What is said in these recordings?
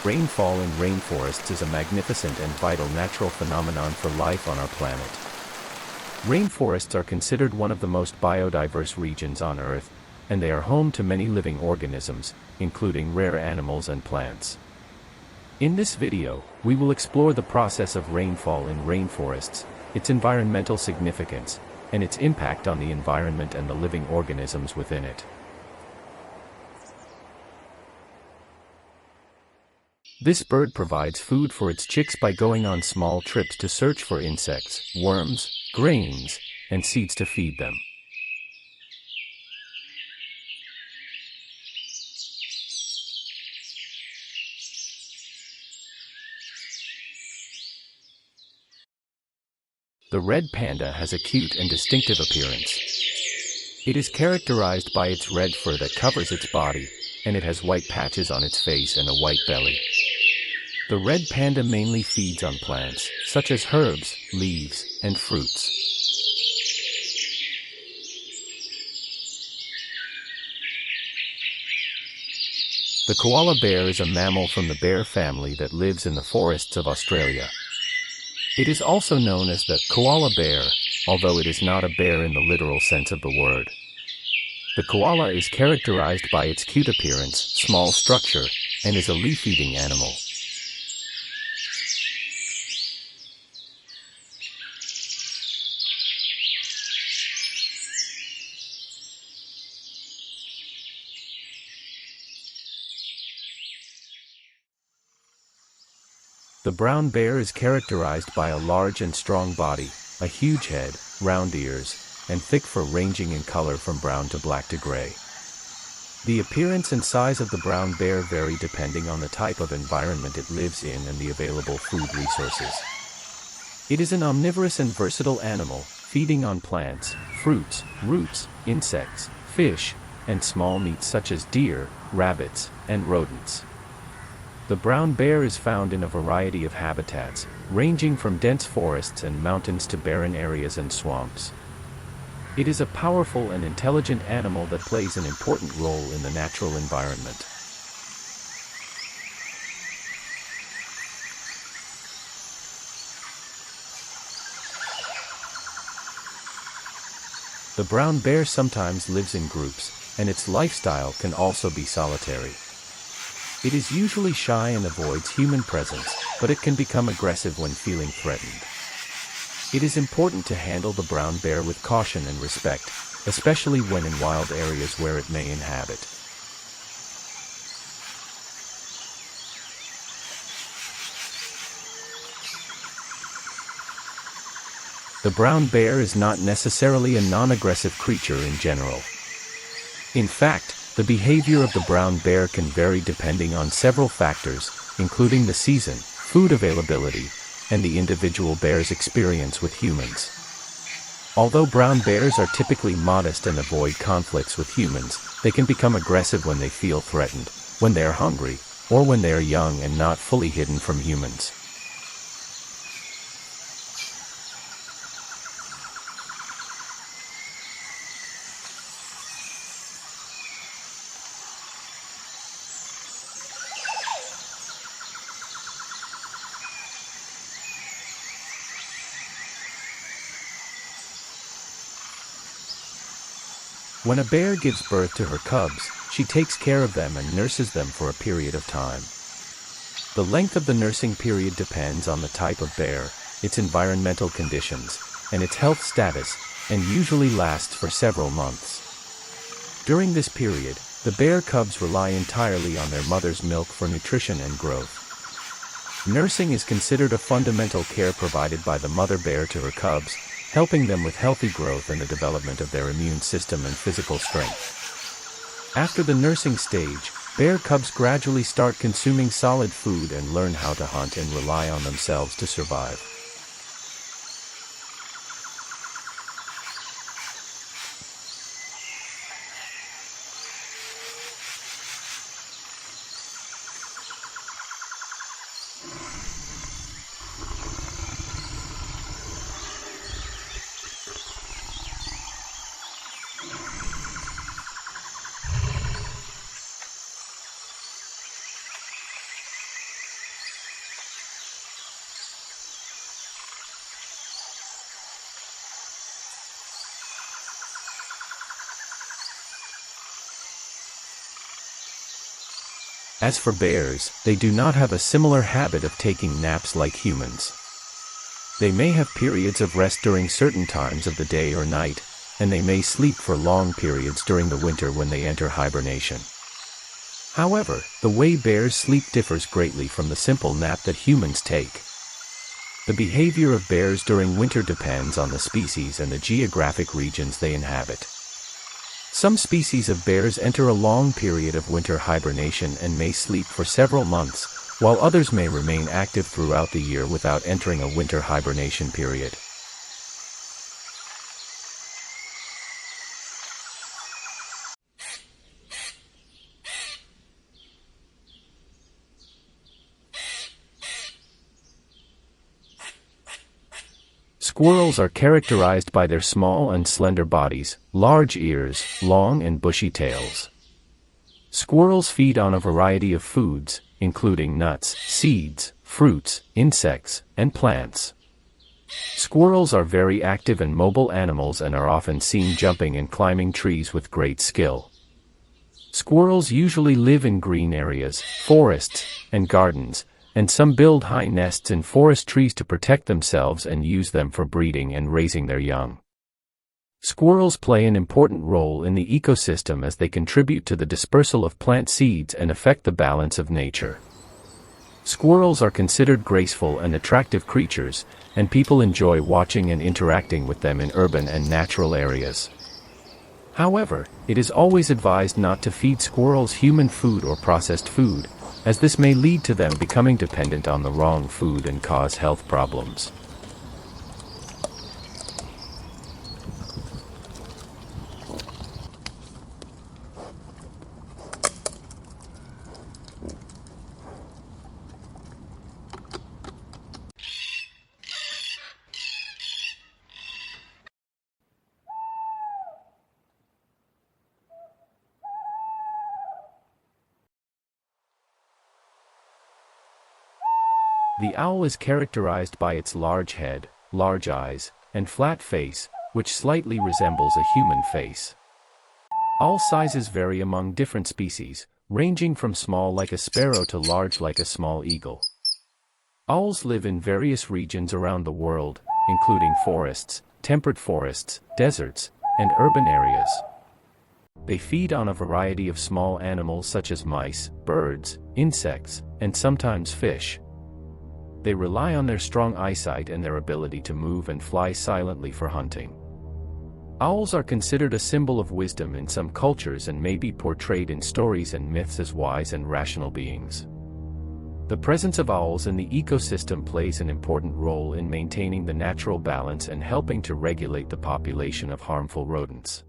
Rainfall in rainforests is a magnificent and vital natural phenomenon for life on our planet. Rainforests are considered one of the most biodiverse regions on Earth, and they are home to many living organisms, including rare animals and plants. In this video, we will explore the process of rainfall in rainforests, its environmental significance, and its impact on the environment and the living organisms within it. This bird provides food for its chicks by going on small trips to search for insects, worms, grains, and seeds to feed them. The red panda has a cute and distinctive appearance. It is characterized by its red fur that covers its body, and it has white patches on its face and a white belly. The red panda mainly feeds on plants, such as herbs, leaves, and fruits. The koala bear is a mammal from the bear family that lives in the forests of Australia. It is also known as the koala bear, although it is not a bear in the literal sense of the word. The koala is characterized by its cute appearance, small structure, and is a leaf-eating animal. The brown bear is characterized by a large and strong body, a huge head, round ears, and thick fur ranging in color from brown to black to gray. The appearance and size of the brown bear vary depending on the type of environment it lives in and the available food resources. It is an omnivorous and versatile animal, feeding on plants, fruits, roots, insects, fish, and small meat such as deer, rabbits, and rodents. The brown bear is found in a variety of habitats, ranging from dense forests and mountains to barren areas and swamps. It is a powerful and intelligent animal that plays an important role in the natural environment. The brown bear sometimes lives in groups, and its lifestyle can also be solitary. It is usually shy and avoids human presence, but it can become aggressive when feeling threatened. It is important to handle the brown bear with caution and respect, especially when in wild areas where it may inhabit. The brown bear is not necessarily a non-aggressive creature in general. In fact, the behavior of the brown bear can vary depending on several factors, including the season, food availability, and the individual bear's experience with humans. Although brown bears are typically modest and avoid conflicts with humans, they can become aggressive when they feel threatened, when they are hungry, or when they are young and not fully hidden from humans. When a bear gives birth to her cubs, she takes care of them and nurses them for a period of time. The length of the nursing period depends on the type of bear, its environmental conditions, and its health status, and usually lasts for several months. During this period, the bear cubs rely entirely on their mother's milk for nutrition and growth. Nursing is considered a fundamental care provided by the mother bear to her cubs, helping them with healthy growth and the development of their immune system and physical strength. After the nursing stage, bear cubs gradually start consuming solid food and learn how to hunt and rely on themselves to survive. As for bears, they do not have a similar habit of taking naps like humans. They may have periods of rest during certain times of the day or night, and they may sleep for long periods during the winter when they enter hibernation. However, the way bears sleep differs greatly from the simple nap that humans take. The behavior of bears during winter depends on the species and the geographic regions they inhabit. Some species of bears enter a long period of winter hibernation and may sleep for several months, while others may remain active throughout the year without entering a winter hibernation period. Squirrels are characterized by their small and slender bodies, large ears, long and bushy tails. Squirrels feed on a variety of foods, including nuts, seeds, fruits, insects, and plants. Squirrels are very active and mobile animals and are often seen jumping and climbing trees with great skill. Squirrels usually live in green areas, forests, and gardens, and some build high nests in forest trees to protect themselves and use them for breeding and raising their young. Squirrels play an important role in the ecosystem as they contribute to the dispersal of plant seeds and affect the balance of nature. Squirrels are considered graceful and attractive creatures, and people enjoy watching and interacting with them in urban and natural areas. However, it is always advised not to feed squirrels human food or processed food, as this may lead to them becoming dependent on the wrong food and cause health problems. The owl is characterized by its large head, large eyes, and flat face, which slightly resembles a human face. Owl sizes vary among different species, ranging from small like a sparrow to large like a small eagle. Owls live in various regions around the world, including forests, temperate forests, deserts, and urban areas. They feed on a variety of small animals such as mice, birds, insects, and sometimes fish. They rely on their strong eyesight and their ability to move and fly silently for hunting. Owls are considered a symbol of wisdom in some cultures and may be portrayed in stories and myths as wise and rational beings. The presence of owls in the ecosystem plays an important role in maintaining the natural balance and helping to regulate the population of harmful rodents.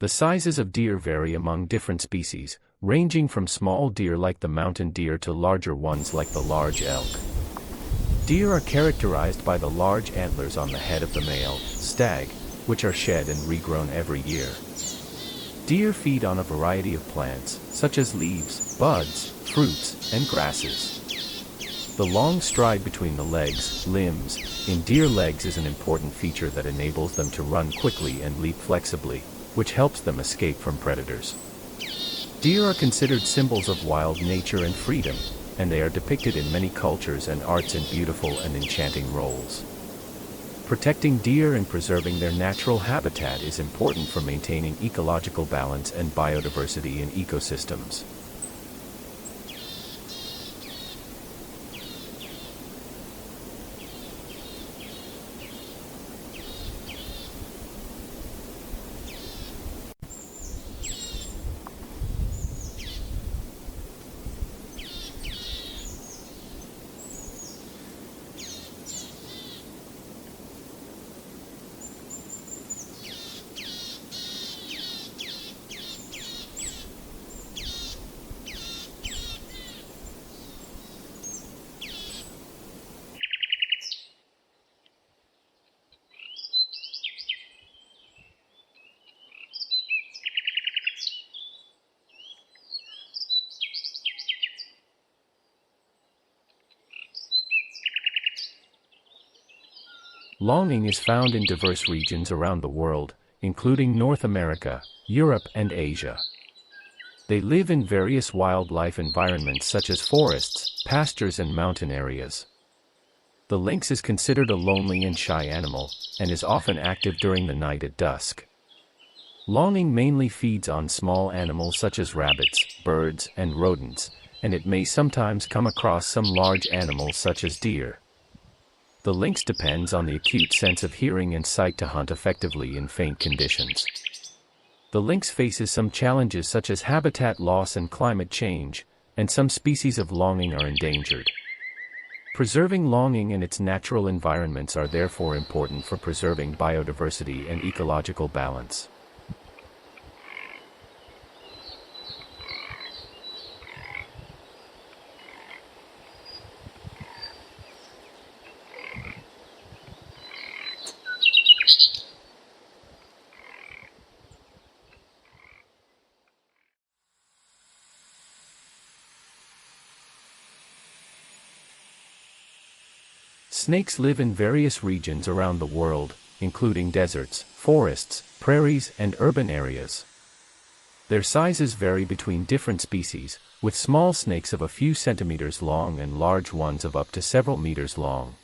The sizes of deer vary among different species, ranging from small deer like the mountain deer to larger ones like the large elk. Deer are characterized by the large antlers on the head of the male stag, which are shed and regrown every year. Deer feed on a variety of plants, such as leaves, buds, fruits, and grasses. The long stride between the legs, limbs, in deer legs is an important feature that enables them to run quickly and leap flexibly, which helps them escape from predators. Deer are considered symbols of wild nature and freedom, and they are depicted in many cultures and arts in beautiful and enchanting roles. Protecting deer and preserving their natural habitat is important for maintaining ecological balance and biodiversity in ecosystems. Longing is found in diverse regions around the world, including North America, Europe, and Asia. They live in various wildlife environments such as forests, pastures, and mountain areas. The lynx is considered a lonely and shy animal, and is often active during the night at dusk. Longing mainly feeds on small animals such as rabbits, birds, and rodents, and it may sometimes come across some large animals such as deer. The lynx depends on the acute sense of hearing and sight to hunt effectively in faint conditions. The lynx faces some challenges such as habitat loss and climate change, and some species of longing are endangered. Preserving longing in its natural environments are therefore important for preserving biodiversity and ecological balance. Snakes live in various regions around the world, including deserts, forests, prairies, and urban areas. Their sizes vary between different species, with small snakes of a few centimeters long and large ones of up to several meters long.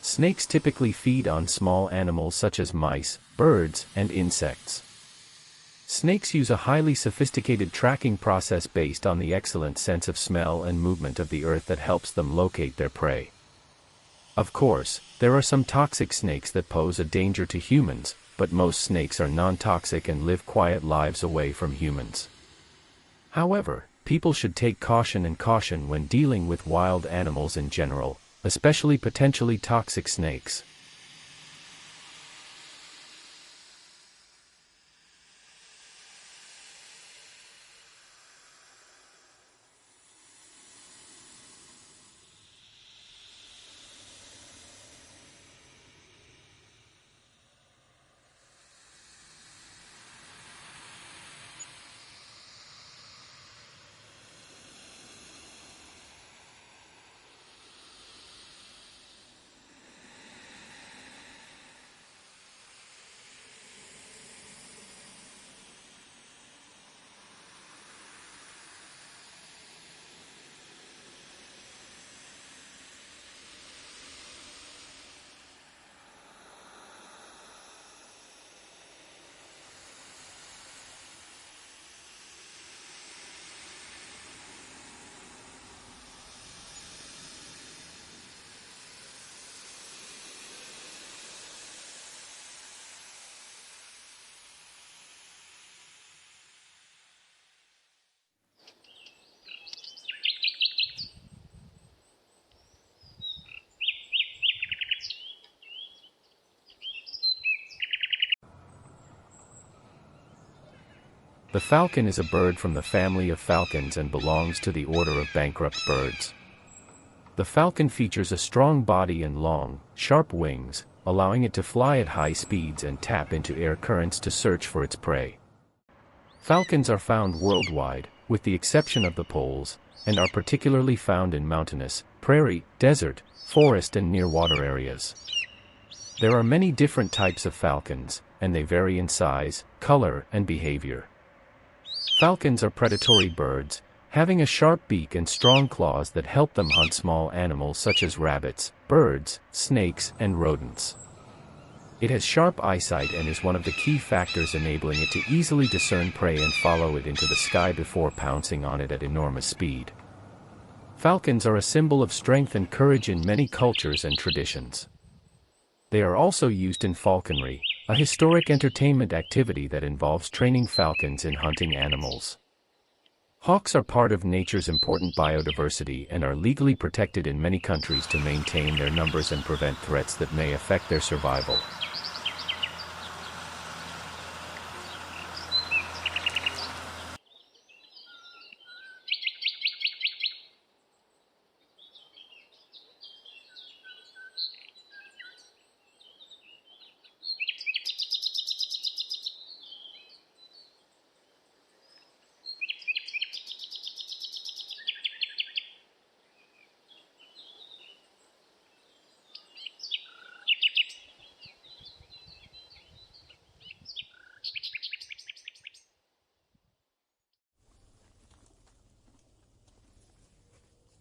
Snakes typically feed on small animals such as mice, birds, and insects. Snakes use a highly sophisticated tracking process based on the excellent sense of smell and movement of the earth that helps them locate their prey. Of course, there are some toxic snakes that pose a danger to humans, but most snakes are non-toxic and live quiet lives away from humans. However, people should take caution when dealing with wild animals in general, especially potentially toxic snakes. The falcon is a bird from the family of falcons and belongs to the order of bankrupt birds. The falcon features a strong body and long, sharp wings, allowing it to fly at high speeds and tap into air currents to search for its prey. Falcons are found worldwide, with the exception of the poles, and are particularly found in mountainous, prairie, desert, forest, and near water areas. There are many different types of falcons, and they vary in size, color, and behavior. Falcons are predatory birds, having a sharp beak and strong claws that help them hunt small animals such as rabbits, birds, snakes, and rodents. It has sharp eyesight and is one of the key factors enabling it to easily discern prey and follow it into the sky before pouncing on it at enormous speed. Falcons are a symbol of strength and courage in many cultures and traditions. They are also used in falconry, a historic entertainment activity that involves training falcons in hunting animals. Hawks are part of nature's important biodiversity and are legally protected in many countries to maintain their numbers and prevent threats that may affect their survival.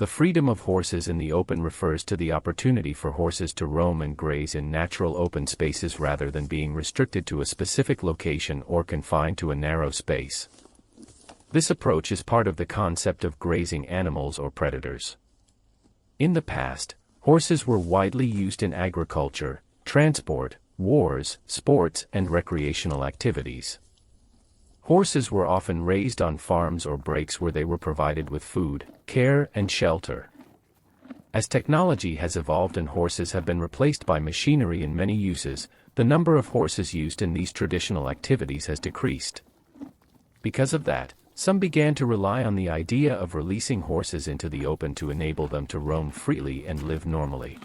The freedom of horses in the open refers to the opportunity for horses to roam and graze in natural open spaces rather than being restricted to a specific location or confined to a narrow space. This approach is part of the concept of grazing animals or predators. In the past, horses were widely used in agriculture, transport, wars, sports, and recreational activities. Horses were often raised on farms or breaks where they were provided with food, care, and shelter. As technology has evolved and horses have been replaced by machinery in many uses, the number of horses used in these traditional activities has decreased. Because of that, some began to rely on the idea of releasing horses into the open to enable them to roam freely and live normally.